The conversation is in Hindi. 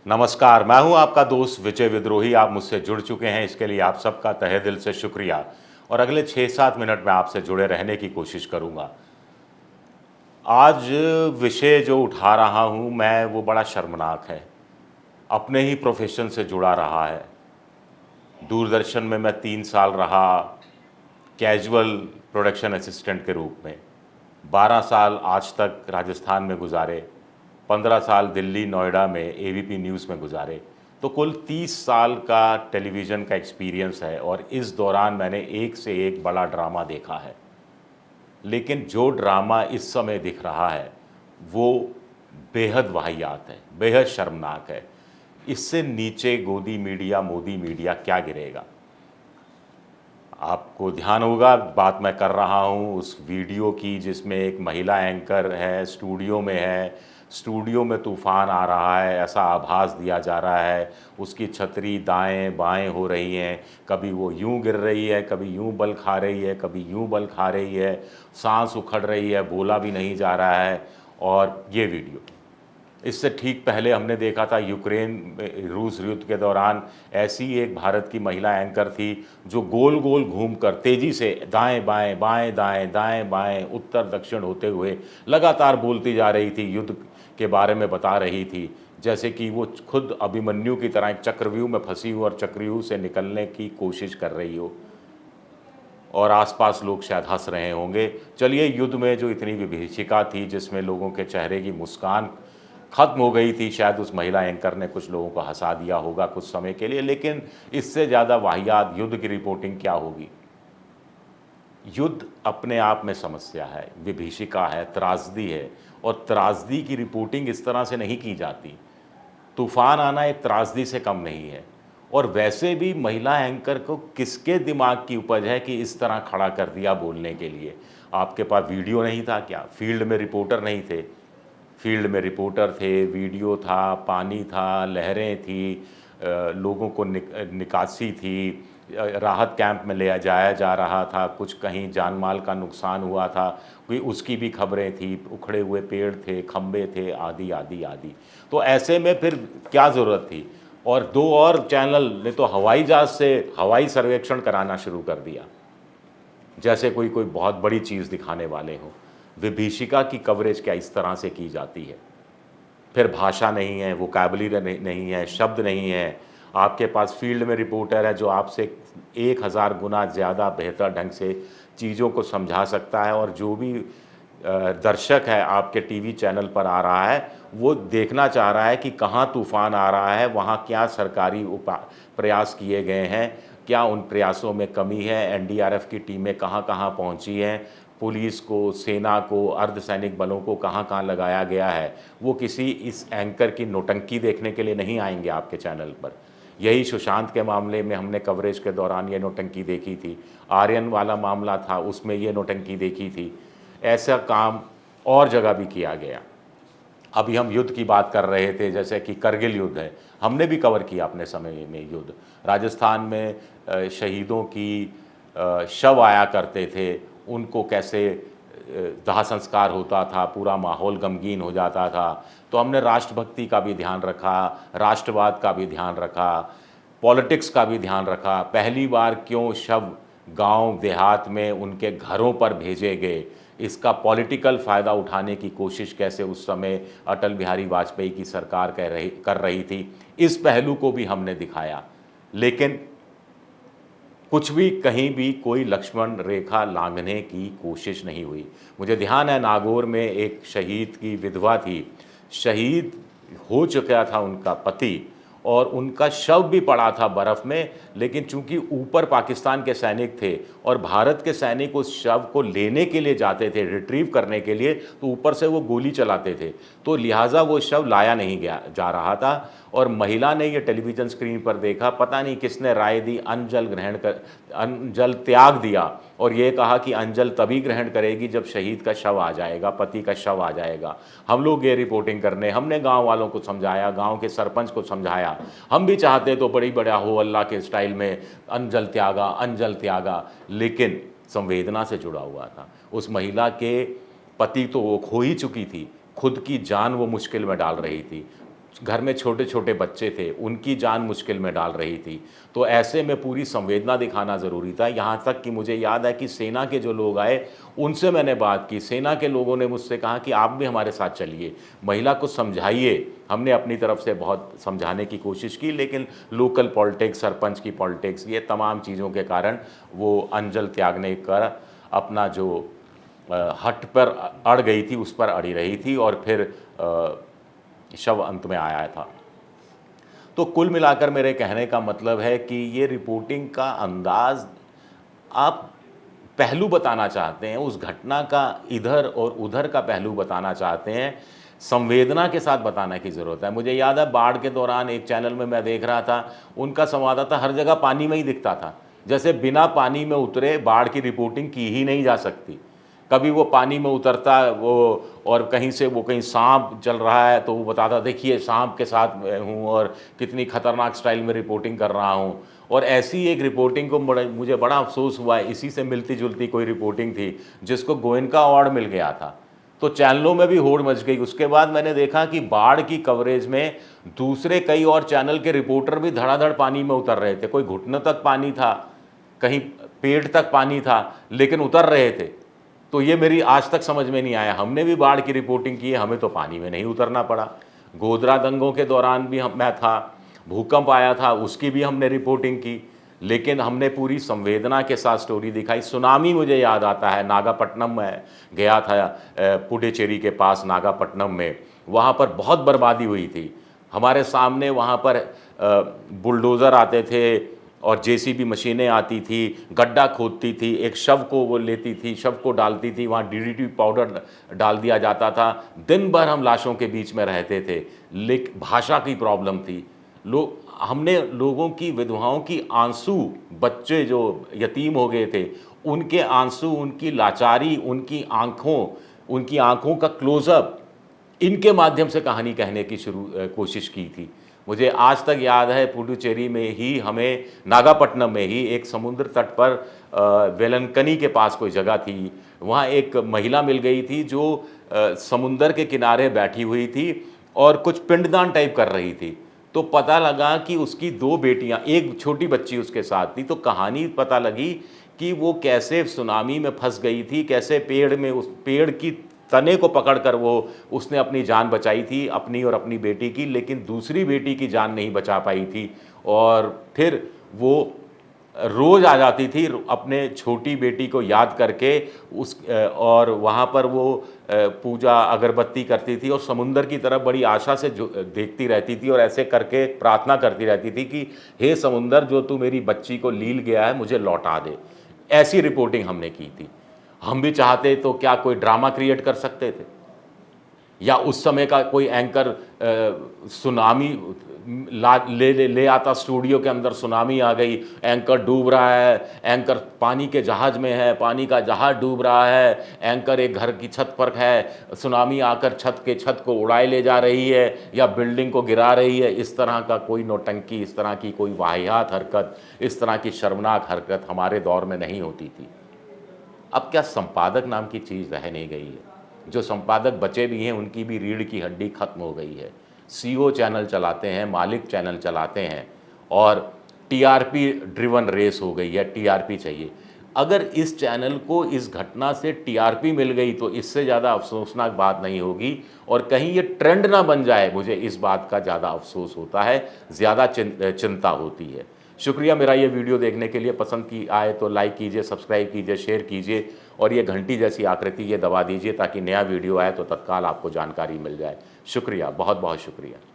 नमस्कार, मैं हूं आपका दोस्त विजय विद्रोही। आप मुझसे जुड़ चुके हैं, इसके लिए आप सबका तहे दिल से शुक्रिया। और अगले 6-7 मिनट में आपसे जुड़े रहने की कोशिश करूंगा। आज विषय जो उठा रहा हूं मैं, वो बड़ा शर्मनाक है। अपने ही प्रोफेशन से जुड़ा रहा है। दूरदर्शन में मैं 3 साल रहा कैजुअल प्रोडक्शन असिस्टेंट के रूप में। 12 साल आज तक राजस्थान में गुजारे, 15 साल दिल्ली नोएडा में एबीपी न्यूज़ में गुजारे। तो कुल 30 साल का टेलीविज़न का एक्सपीरियंस है और इस दौरान मैंने एक से एक बड़ा ड्रामा देखा है। लेकिन जो ड्रामा इस समय दिख रहा है वो बेहद वाहियात है, बेहद शर्मनाक है। इससे नीचे गोदी मीडिया, मोदी मीडिया क्या गिरेगा। आपको ध्यान होगा बात मैं कर रहा हूँ उस वीडियो की जिसमें एक महिला एंकर है, स्टूडियो में है। स्टूडियो में तूफ़ान आ रहा है ऐसा आभास दिया जा रहा है। उसकी छतरी दाएं बाएं हो रही हैं, कभी वो यूं गिर रही है, कभी यूं बल खा रही है, कभी यूं बल खा रही है, सांस उखड़ रही है, बोला भी नहीं जा रहा है। और ये वीडियो इससे ठीक पहले हमने देखा था यूक्रेन में रूस युद्ध के दौरान ऐसी एक भारत की महिला एंकर थी जो गोल गोल घूमकर तेज़ी से दाएं बाएं बाएं दाएं दाएं बाएं उत्तर दक्षिण होते हुए लगातार बोलती जा रही थी, युद्ध के बारे में बता रही थी, जैसे कि वो खुद अभिमन्यु की तरह एक चक्रव्यूह में फंसी हो और चक्रव्यूह से निकलने की कोशिश कर रही हो। और आसपास लोग शायद हंस रहे होंगे। चलिए, युद्ध में जो इतनी विभीषिका थी जिसमें लोगों के चेहरे की मुस्कान खत्म हो गई थी, शायद उस महिला एंकर ने कुछ लोगों को हंसा दिया होगा कुछ समय के लिए। लेकिन इससे ज़्यादा वाहियात युद्ध की रिपोर्टिंग क्या होगी। युद्ध अपने आप में समस्या है, विभीषिका है, त्रासदी है। और त्रासदी की रिपोर्टिंग इस तरह से नहीं की जाती। तूफान आना एक त्रासदी से कम नहीं है। और वैसे भी महिला एंकर को किसके दिमाग की उपज है कि इस तरह खड़ा कर दिया बोलने के लिए। आपके पास वीडियो नहीं था क्या? फील्ड में रिपोर्टर नहीं थे? फील्ड में रिपोर्टर थे, वीडियो था, पानी था, लहरें थी, लोगों को निकासी थी, राहत कैंप में ले जाया जा रहा था, कुछ कहीं जान माल का नुकसान हुआ था, कोई उसकी भी खबरें थी, उखड़े हुए पेड़ थे, खंबे थे, आदि आदि आदि। तो ऐसे में फिर क्या ज़रूरत थी। और 2 और चैनल ने तो हवाई जहाज़ से हवाई सर्वेक्षण कराना शुरू कर दिया, जैसे कोई कोई बहुत बड़ी चीज़ दिखाने वाले हों। विभीषिका की कवरेज क्या इस तरह से की जाती है। फिर भाषा नहीं है, वोकैबुलरी नहीं है, शब्द नहीं है। आपके पास फील्ड में रिपोर्टर है जो आपसे 1000 गुना ज़्यादा बेहतर ढंग से चीज़ों को समझा सकता है। और जो भी दर्शक है आपके टीवी चैनल पर आ रहा है, वो देखना चाह रहा है कि कहाँ तूफ़ान आ रहा है, वहाँ क्या सरकारी प्रयास किए गए हैं, क्या उन प्रयासों में कमी है, एनडीआरएफ की टीमें कहाँ-कहाँ पहुँची हैं, पुलिस को, सेना को, अर्धसैनिक बलों को कहाँ-कहाँ लगाया गया है। वो किसी इस एंकर की नौटंकी देखने के लिए नहीं आएँगे आपके चैनल पर। यही सुशांत के मामले में हमने कवरेज के दौरान ये नौटंकी देखी थी। आर्यन वाला मामला था, उसमें ये नौटंकी देखी थी। ऐसा काम और जगह भी किया गया। अभी हम युद्ध की बात कर रहे थे, जैसे कि करगिल युद्ध है, हमने भी कवर किया अपने समय में युद्ध। राजस्थान में शहीदों की शव आया करते थे, उनको कैसे दाह संस्कार होता था, पूरा माहौल गमगीन हो जाता था। तो हमने राष्ट्रभक्ति का भी ध्यान रखा, राष्ट्रवाद का भी ध्यान रखा, पॉलिटिक्स का भी ध्यान रखा। पहली बार क्यों शव गांव देहात में उनके घरों पर भेजे गए, इसका पॉलिटिकल फ़ायदा उठाने की कोशिश कैसे उस समय अटल बिहारी वाजपेयी की सरकार कर रही थी, इस पहलू को भी हमने दिखाया। लेकिन कुछ भी कहीं भी कोई लक्ष्मण रेखा लांघने की कोशिश नहीं हुई। मुझे ध्यान है नागौर में एक शहीद की विधवा थी, शहीद हो चुका था उनका पति और उनका शव भी पड़ा था बर्फ़ में। लेकिन चूंकि ऊपर पाकिस्तान के सैनिक थे और भारत के सैनिक उस शव को लेने के लिए जाते थे, रिट्रीव करने के लिए, तो ऊपर से वो गोली चलाते थे, तो लिहाजा वो शव लाया नहीं गया जा रहा था। और महिला ने ये टेलीविज़न स्क्रीन पर देखा, पता नहीं किसने राय दी, अनजल त्याग दिया और ये कहा कि अंजल तभी ग्रहण करेगी जब शहीद का शव आ जाएगा, पति का शव आ जाएगा। हम लोग ये रिपोर्टिंग करने, हमने गांव वालों को समझाया, गांव के सरपंच को समझाया। हम भी चाहते तो बड़ी बड़ा हो अल्लाह के स्टाइल में अंजल त्यागा, लेकिन संवेदना से जुड़ा हुआ था। उस महिला के पति तो वो खो ही चुकी थी, खुद की जान वो मुश्किल में डाल रही थी। घर में छोटे-छोटे बच्चे थे, उनकी जान मुश्किल में डाल रही थी। तो ऐसे में पूरी संवेदना दिखाना ज़रूरी था। यहाँ तक कि मुझे याद है कि सेना के जो लोग आए, उनसे मैंने बात की। सेना के लोगों ने मुझसे कहा कि आप भी हमारे साथ चलिए, महिला को समझाइए। हमने अपनी तरफ से बहुत समझाने की कोशिश की, लेकिन लोकल पॉलिटिक्स, सरपंच की पॉलिटिक्स, ये तमाम चीज़ों के कारण वो अंजल त्यागने कर अपना जो हट पर अड़ गई थी, उस पर अड़ी रही थी और फिर शव अंत में आया था। तो कुल मिलाकर मेरे कहने का मतलब है कि ये रिपोर्टिंग का अंदाज़, आप पहलू बताना चाहते हैं, उस घटना का इधर और उधर का पहलू बताना चाहते हैं, संवेदना के साथ बताने की ज़रूरत है। मुझे याद है बाढ़ के दौरान एक चैनल में मैं देख रहा था, उनका संवाददाता हर जगह पानी में ही दिखता था। जैसे बिना पानी में उतरे बाढ़ की रिपोर्टिंग की ही नहीं जा सकती। कभी वो पानी में उतरता वो, और कहीं से वो कहीं सांप चल रहा है तो वो बताता देखिए सांप के साथ मैं हूँ और कितनी खतरनाक स्टाइल में रिपोर्टिंग कर रहा हूँ। और ऐसी एक रिपोर्टिंग को मुझे बड़ा अफसोस हुआ है, इसी से मिलती जुलती कोई रिपोर्टिंग थी जिसको गोयनका अवार्ड मिल गया था, तो चैनलों में भी होड़ मच गई। उसके बाद मैंने देखा कि बाढ़ की कवरेज में दूसरे कई और चैनल के रिपोर्टर भी धड़ाधड़ पानी में उतर रहे थे। कोई घुटनों तक पानी था, कहीं पेट तक पानी था, लेकिन उतर रहे थे। तो ये मेरी आज तक समझ में नहीं आया। हमने भी बाढ़ की रिपोर्टिंग की है, हमें तो पानी में नहीं उतरना पड़ा। गोधरा दंगों के दौरान भी मैं था, भूकंप आया था, उसकी भी हमने रिपोर्टिंग की, लेकिन हमने पूरी संवेदना के साथ स्टोरी दिखाई। सुनामी मुझे याद आता है, नागापट्टनम में गया था, पुडुचेरी के पास नागापट्टनम में, वहाँ पर बहुत बर्बादी हुई थी। हमारे सामने वहाँ पर बुलडोज़र आते थे और जेसीबी मशीनें आती थी, गड्ढा खोदती थी, एक शव को वो लेती थी, शव को डालती थी, वहाँ डीडीटी पाउडर डाल दिया जाता था। दिन भर हम लाशों के बीच में रहते थे, लेकिन भाषा की प्रॉब्लम थी। हमने लोगों की, विधवाओं की आंसू, बच्चे जो यतीम हो गए थे, उनके आंसू, उनकी लाचारी, उनकी आँखों का क्लोज़अप, इनके माध्यम से कहानी कहने की कोशिश की थी। मुझे आज तक याद है पुडुचेरी में ही, हमें नागापट्टनम में ही एक समुद्र तट पर वेलंकनी के पास कोई जगह थी, वहाँ एक महिला मिल गई थी जो समुंदर के किनारे बैठी हुई थी और कुछ पिंडदान टाइप कर रही थी। तो पता लगा कि उसकी 2 बेटियां, एक छोटी बच्ची उसके साथ थी। तो कहानी पता लगी कि वो कैसे सुनामी में फंस गई थी, कैसे उस पेड़ की तने को पकड़कर उसने अपनी जान बचाई थी, अपनी और अपनी बेटी की, लेकिन दूसरी बेटी की जान नहीं बचा पाई थी। और फिर वो रोज़ आ जाती थी अपने छोटी बेटी को याद करके, और वहाँ पर वो पूजा अगरबत्ती करती थी और समुंदर की तरफ बड़ी आशा से देखती रहती थी और ऐसे करके प्रार्थना करती रहती थी कि हे समुंदर, जो तू मेरी बच्ची को लील गया है, मुझे लौटा दे। ऐसी रिपोर्टिंग हमने की थी। हम भी चाहते तो क्या कोई ड्रामा क्रिएट कर सकते थे, या उस समय का कोई एंकर सुनामी ले आता स्टूडियो के अंदर, सुनामी आ गई, एंकर डूब रहा है, एंकर पानी के जहाज़ में है, पानी का जहाज़ डूब रहा है, एंकर एक घर की छत पर है, सुनामी आकर छत को उड़ाए ले जा रही है या बिल्डिंग को गिरा रही है। इस तरह का कोई नौटंकी, इस तरह की कोई वाहियात हरकत, इस तरह की शर्मनाक हरकत हमारे दौर में नहीं होती थी। अब क्या संपादक नाम की चीज़ रह नहीं गई है? जो संपादक बचे भी हैं, उनकी भी रीढ़ की हड्डी खत्म हो गई है। सीईओ चैनल चलाते हैं, मालिक चैनल चलाते हैं, और टीआरपी ड्रिवन रेस हो गई है, टीआरपी चाहिए। अगर इस चैनल को इस घटना से टीआरपी मिल गई तो इससे ज़्यादा अफसोसनाक बात नहीं होगी, और कहीं ये ट्रेंड ना बन जाए, मुझे इस बात का ज़्यादा अफसोस होता है, ज़्यादा चिंता होती है। शुक्रिया मेरा ये वीडियो देखने के लिए। पसंद की आए तो लाइक कीजिए, सब्सक्राइब कीजिए, शेयर कीजिए, और ये घंटी जैसी आकृति ये दबा दीजिए ताकि नया वीडियो आए तो तत्काल आपको जानकारी मिल जाए। शुक्रिया, बहुत बहुत शुक्रिया।